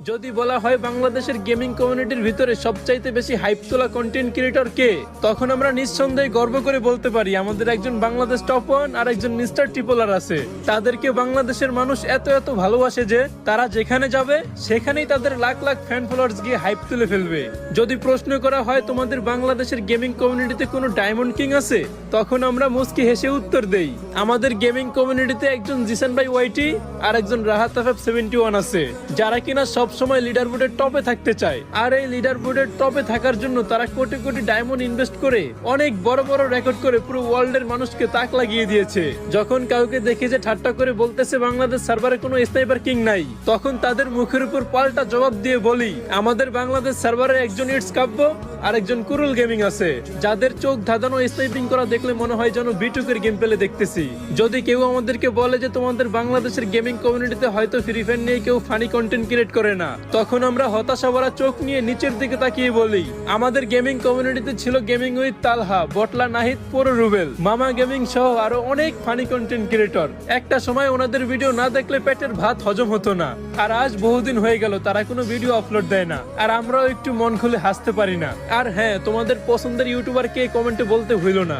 যদি বলা হয় বাংলাদেশের গেমিং কমিউনিটির ভিতরে সবচাইতে বেশি হাইপ তোলা কন্টেন্ট ক্রিয়েটর কে, তখন আমরা নিঃসন্দেহে গর্ব করে বলতে পারি আমাদের একজন বাংলাদেশ টপ ওয়ান আর একজন মিস্টার ট্রিপলার আছে। তাদেরকে বাংলাদেশের মানুষ এত এত ভালোবাসে যে তারা যেখানে যাবে সেখানেই তাদের লাখ লাখ ফ্যান ফলোয়ার্স গিয়ে হাইপ তুলে ফেলবে। যদি প্রশ্ন করা হয় তোমাদের বাংলাদেশের গেমিং কমিউনিটিতে কোনো ডায়মন্ড কিং আছে, তখন আমরা মুস্কি হেসে উত্তর দেই আমাদের গেমিং কমিউনিটিতে একজন জিসান ভাই ওয়াইটি আর একজন রাহাত এফএফ 71 আছে, যারা কিনা সব সময় লিডার বোর্ডের টপে থাকতে চায়। আর এই লিডার বোর্ডের টপে থাকার জন্য তারা কোটি কোটি ডায়মন্ড ইনভেস্ট করে অনেক বড় বড় রেকর্ড করে পুরো ওয়ার্ল্ডের মানুষকে তাক লাগিয়ে দিয়েছে। যখন কাউকে দেখে যে ঠাট্টা করে বলতেছে বাংলাদেশ সার্ভারে কোনো স্নাইপার কিং নাই, তখন তাদের মুখের উপর পাল্টা জবাব দিয়ে বলি আমাদের বাংলাদেশ সার্ভারে একজন ইটস কাব্য আর একজন কুরুল গেমিং আছে, যাদের চোখ ধাঁধানো স্নাইপিং করা দেখলে মনে হয় যেন বিটুকের গেম প্লে দেখতেছি। যদি কেউ আমাদেরকে বলে যে তোমাদের বাংলাদেশের গেমিং কমিউনিটিতে হয়তো ফ্রি ফায়ার নিয়ে কেউ ফানি কন্টেন্ট ক্রিয়েট করে না, তখন আমরা হতাশা ভরা চোখ নিয়ে নিচের দিকে তাকিয়ে বলি আমাদের গেমিং কমিউনিটিতে ছিল গেমিং উইথ তালহা, বটলা নাহিদ, পুরো রুবেল, মামা গেমিং সহ আরো অনেক ফানি কন্টেন্ট ক্রিয়েটর। একটা সময় ওনাদের ভিডিও না দেখলে পেটের ভাত হজম হতো না, আর আজ বহুদিন হয়ে গেল তারা কোনো ভিডিও আপলোড দেয় না, আর আমরাও একটু মন খুলে হাসতে পারি না। আর হ্যাঁ, তোমাদের পছন্দের ইউটিউবার কে কমেন্টে বলতে ভুলো না।